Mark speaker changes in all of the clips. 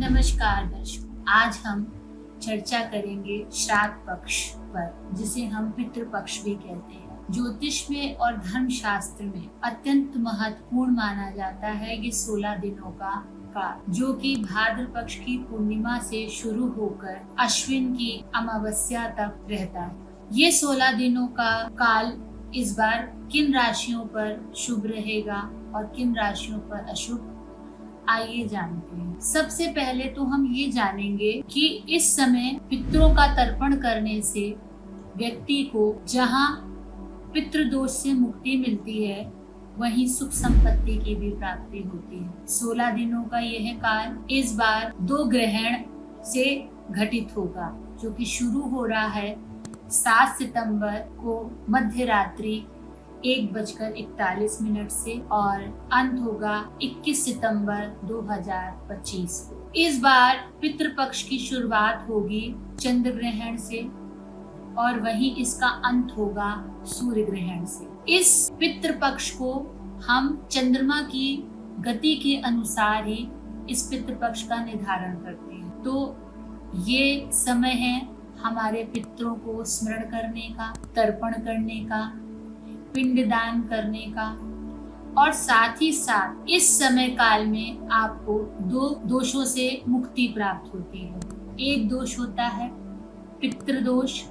Speaker 1: नमस्कार दर्शकों, आज हम चर्चा करेंगे श्राद्ध पक्ष पर, जिसे हम पितृपक्ष भी कहते हैं। ज्योतिष में और धर्म शास्त्र में अत्यंत महत्वपूर्ण माना जाता है ये 16 दिनों का काल, जो कि भाद्र पक्ष की पूर्णिमा से शुरू होकर अश्विन की अमावस्या तक रहता है। ये 16 दिनों का काल इस बार किन राशियों पर शुभ रहेगा और किन राशियों पर अशुभ, आइए जानते हैं। सबसे पहले तो हम ये जानेंगे कि इस समय पितरों का तर्पण करने से व्यक्ति को जहाँ पितृदोष से मुक्ति मिलती है, वहीं सुख संपत्ति की भी प्राप्ति होती है। 16 दिनों का यह काल इस बार 2 ग्रहण से घटित होगा, जो कि शुरू हो रहा है 7 सितंबर को मध्य रात्रि 1:41 से और अंत होगा 21 सितंबर 2025 को। इस बार पितृपक्ष की शुरुआत होगी चंद्र ग्रहण से और वहीं इसका अंत होगा सूर्य ग्रहण से। इस पितृपक्ष को हम चंद्रमा की गति के अनुसार ही इस पितृपक्ष का निर्धारण करते हैं। तो ये समय है हमारे पितरों को स्मरण करने का, तर्पण करने का, पिंडदान करने का, और साथ ही साथ इस समय काल में आपको 2 दोषों से मुक्ति प्राप्त होती है। एक दोष होता है पितृदोष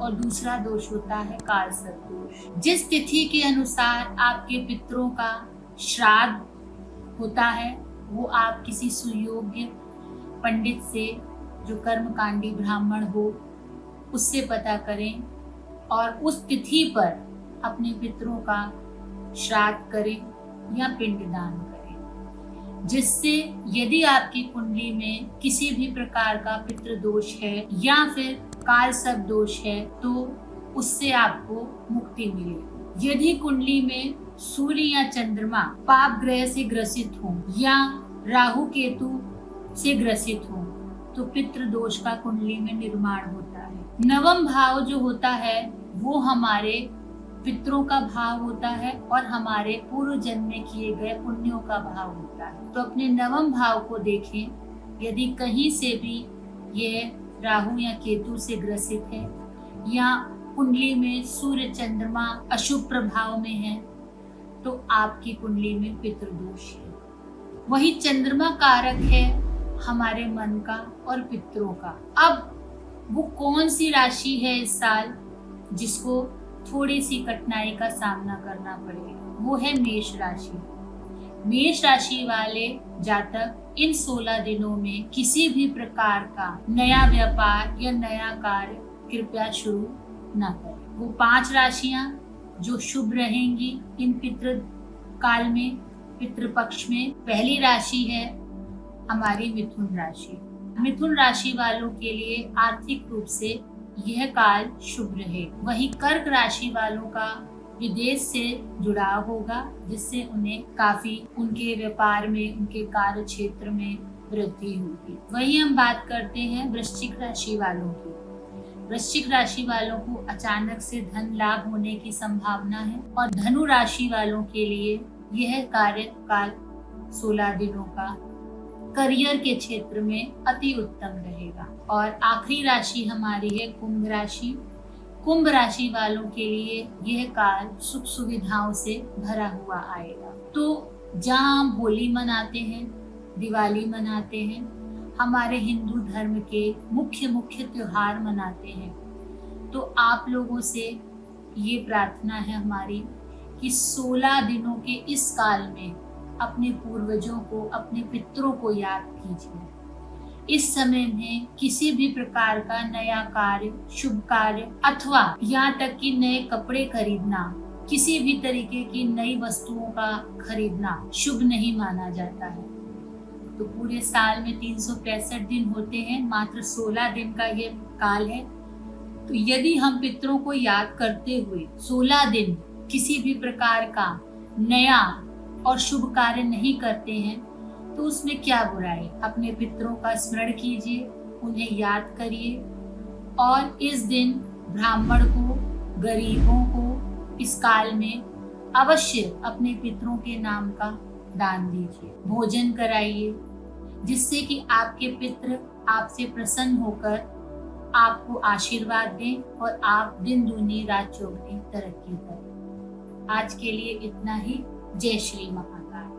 Speaker 1: और दूसरा दोष होता है कालसर्प दोष। जिस तिथि के अनुसार आपके पितरों का श्राद्ध होता है, वो आप किसी सुयोग्य पंडित से, जो कर्मकांडी ब्राह्मण हो, उससे पता करें और उस तिथि पर अपने पितरों का श्राद्ध करें या पिंडदान करें, जिससे यदि आपकी कुंडली में किसी भी प्रकार का पितृदोष है या फिर कालसर्प दोष है, तो उससे आपको मुक्ति मिलेगी। यदि कुंडली में सूर्य या चंद्रमा पाप ग्रह से ग्रसित हो या राहु केतु से ग्रसित हो, तो पितृदोष का कुंडली में निर्माण होता है। नवम भाव जो होता है वो हमारे पितरों का भाव होता है और हमारे पूर्व जन्म में किए गए पुण्यों का भाव होता है। तो अपने नवम भाव को देखें, यदि कहीं से भी यह राहु या केतु से ग्रसित है या कुंडली में सूर्य चंद्रमा अशुभ प्रभाव में है, तो आपकी कुंडली में पितृदोष है। वही चंद्रमा कारक है हमारे मन का और पितरों का। अब वो कौन सी राशि है इस साल जिसको थोड़ी सी कठिनाई का सामना करना पड़ेगा, वो है मेष राशि। मेष राशि वाले जातक इन 16 दिनों में किसी भी प्रकार का नया व्यापार या नया कार्य कृपया शुरू न करें। वो 5 राशियां जो शुभ रहेंगी इन पितृ काल में, पितृपक्ष में, पहली राशि है हमारी मिथुन राशि। मिथुन राशि वालों के लिए आर्थिक रूप से यह काल शुभ रहेगा। वहीं कर्क राशि वालों का विदेश से जुड़ाव होगा, जिससे उन्हें काफी उनके व्यापार में, उनके कार्य क्षेत्र में वृद्धि होगी। वहीं हम बात करते हैं वृश्चिक राशि वालों की। वृश्चिक राशि वालों को अचानक से धन लाभ होने की संभावना है और धनु राशि वालों के लिए यह कार्यकाल 16 दिनों का करियर के क्षेत्र में अति उत्तम रहेगा। और आखिरी राशि हमारी है कुंभ राशि। कुंभ राशि वालों के लिए यह काल सुख सुविधाओं से भरा हुआ आएगा। तो जहाँ हम होली मनाते हैं, दिवाली मनाते हैं, हमारे हिंदू धर्म के मुख्य त्योहार मनाते हैं, तो आप लोगों से ये प्रार्थना है हमारी कि 16 दिनों के इस काल में अपने पूर्वजों को, अपने पितरों को याद कीजिए। इस समय में किसी भी प्रकार का नया कार्य, शुभ कार्य अथवा यहाँ तक कि नए कपड़े खरीदना, किसी भी तरीके की नई वस्तुओं का खरीदना शुभ नहीं माना जाता है। तो पूरे साल में 365 दिन होते हैं, मात्र 16 दिन का ये काल है। तो यदि हम पितरों को याद करते हुए 16 दिन किसी भी प्रकार का नया और शुभ कार्य नहीं करते हैं, तो उसमें क्या बुराई। अपने पितरों का स्मरण कीजिए, उन्हें याद करिए और इस दिन ब्राह्मण को, गरीबों को इस काल में अवश्य अपने पितरों के नाम का दान दीजिए, भोजन कराइए, जिससे कि आपके पितृ आपसे प्रसन्न होकर आपको आशीर्वाद दें और आप दिन दूनी रात चौगुनी तरक्की करें। आज के लिए इतना ही। जय श्री महाकाल।